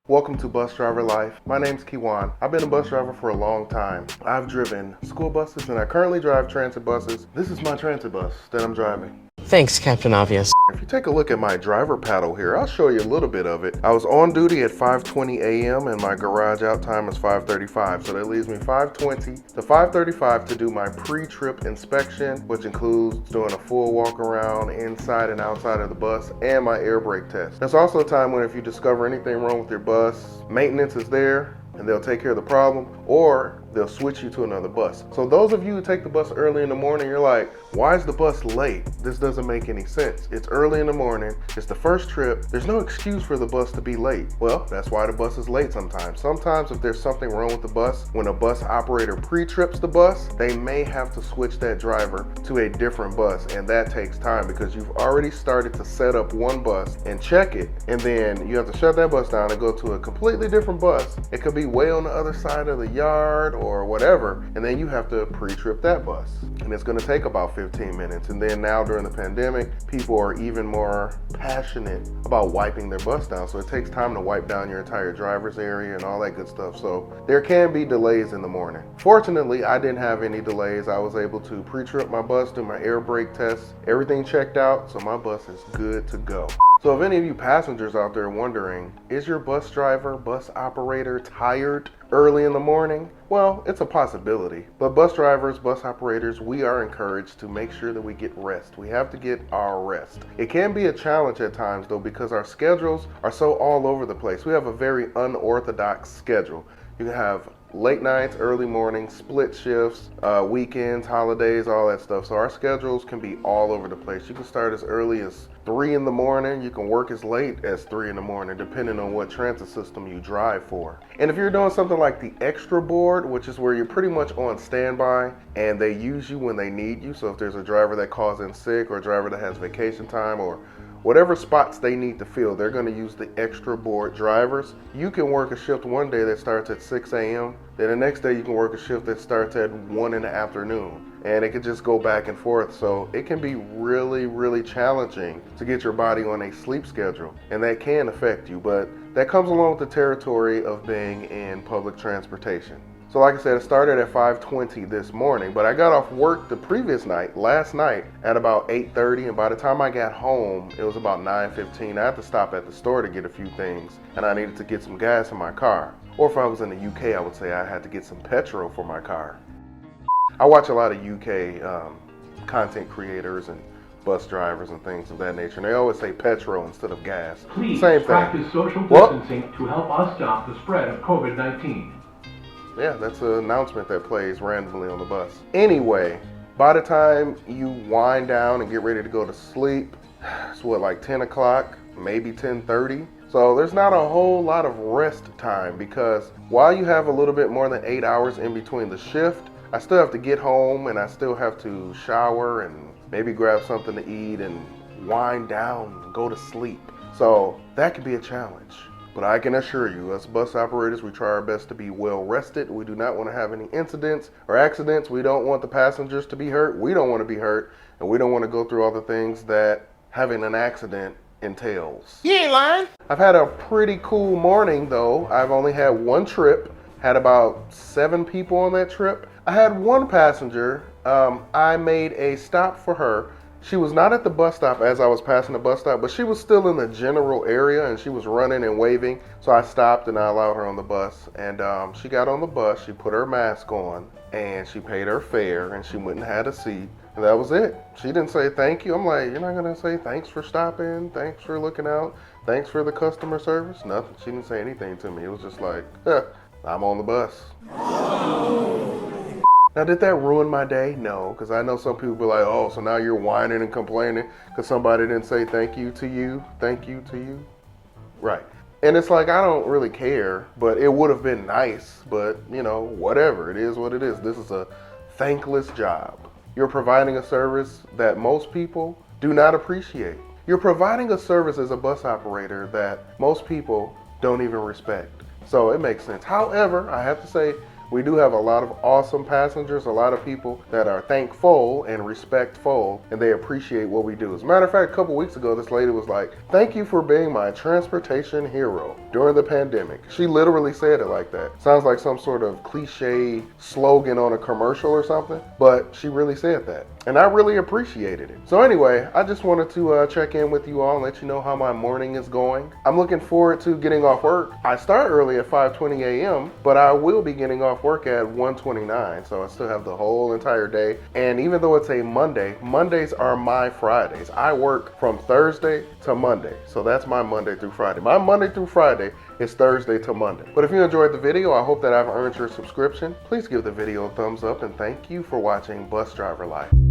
Welcome to Bus Driver Life. My name's Kiwan. I've been a bus driver for a long time. I've driven school buses and I currently drive transit buses. This is my transit bus that I'm driving. Thanks, Captain Obvious. If you take a look at my driver paddle here, I'll show you a little bit of it. I was on duty at 5:20 a.m. and my garage out time is 5:35. So that leaves me 5:20 to 5:35 to do my pre-trip inspection, which includes doing a full walk around inside and outside of the bus and my air brake test. That's also a time when if you discover anything wrong with your bus, maintenance is there and they'll take care of the problem, or they'll switch you to another bus. So those of you who take the bus early in the morning, you're like, why is the bus late? This doesn't make any sense. It's early in the morning, it's the first trip, there's no excuse for the bus to be late. Well, that's why the bus is late sometimes. Sometimes if there's something wrong with the bus, when a bus operator pre-trips the bus, they may have to switch that driver to a different bus, and that takes time because you've already started to set up one bus and check it, and then you have to shut that bus down and go to a completely different bus. It could be way on the other side of the yard or whatever, and then you have to pre-trip that bus, and it's going to take about 15 minutes. And then now during the pandemic, people are even more passionate about wiping their bus down, so it takes time to wipe down your entire driver's area and all that good stuff. So there can be delays in the morning. Fortunately, I didn't have any delays. I was able to pre-trip my bus, do my air brake test, everything checked out, so my bus is good to go. So if any of you passengers out there wondering, is your bus driver, bus operator tired early in the morning? Well, it's a possibility. But bus drivers, bus operators, we are encouraged to make sure that we get rest. We have to get our rest. It can be a challenge at times though because our schedules are so all over the place. We have a very unorthodox schedule. You can have late nights, early mornings, split shifts, weekends, holidays, all that stuff. So our schedules can be all over the place. You can start as early as 3 in the morning. You can work as late as 3 in the morning, depending on what transit system you drive for. And if you're doing something like the extra board, which is where you're pretty much on standby and they use you when they need you. So if there's a driver that calls in sick or a driver that has vacation time or whatever spots they need to fill, they're going to use the extra board drivers. You can work a shift one day that starts at 6 a.m. Then the next day you can work a shift that starts at 1 in the afternoon. And it could just go back and forth. So it can be really, really challenging to get your body on a sleep schedule. And that can affect you, but that comes along with the territory of being in public transportation. So like I said, it started at 5:20 this morning, but I got off work the previous night, last night, at about 8:30, and by the time I got home, it was about 9:15. I had to stop at the store to get a few things, and I needed to get some gas in my car. Or if I was in the UK, I would say I had to get some petrol for my car. I watch a lot of UK content creators and bus drivers and things of that nature, and they always say petrol instead of gas. Please Same thing. practice social distancing to help us stop the spread of COVID-19. Yeah, that's an announcement that plays randomly on the bus. Anyway, by the time you wind down and get ready to go to sleep, it's what, like 10 o'clock, maybe 10:30? So there's not a whole lot of rest time because while you have a little bit more than 8 hours in between the shift, I still have to get home and I still have to shower and maybe grab something to eat and wind down and go to sleep. So that could be a challenge. But I can assure you, as bus operators, we try our best to be well rested. We do not want to have any incidents or accidents. We don't want the passengers to be hurt. We don't want to be hurt. And we don't want to go through all the things that having an accident entails. You ain't lying. I've had a pretty cool morning though. I've only had one trip, had about 7 people on that trip. I had one passenger, I made a stop for her. She was not at the bus stop as I was passing the bus stop, but she was still in the general area and she was running and waving. So I stopped and I allowed her on the bus, and she got on the bus, she put her mask on and she paid her fare and she went and had a seat. And that was it. She didn't say thank you. I'm like, you're not gonna say thanks for stopping, thanks for looking out, thanks for the customer service? Nothing. She didn't say anything to me. It was just like, I'm on the bus. Now, did that ruin my day? No, because I know some people be like, oh, so now you're whining and complaining because somebody didn't say thank you to you, thank you to you. Right. And it's like, I don't really care, but it would have been nice, but you know, whatever, it is what it is. This is a thankless job. You're providing a service that most people do not appreciate. You're providing a service as a bus operator that most people don't even respect. So it makes sense. However, I have to say, We do have a lot of awesome passengers, a lot of people that are thankful and respectful, and they appreciate what we do. As a matter of fact, a couple weeks ago, this lady was like, "Thank you for being my transportation hero during the pandemic." She literally said it like that. Sounds like some sort of cliche slogan on a commercial or something, but she really said that. And I really appreciated it. So anyway, I just wanted to check in with you all and let you know how my morning is going. I'm looking forward to getting off work. I start early at 5:20 a.m., but I will be getting off work at 1:29, so I still have the whole entire day. And even though it's a Monday, Mondays are my Fridays. I work from Thursday to Monday, so that's my Monday through Friday. My Monday through Friday is Thursday to Monday. But if you enjoyed the video, I hope that I've earned your subscription. Please give the video a thumbs up, and thank you for watching Bus Driver Life.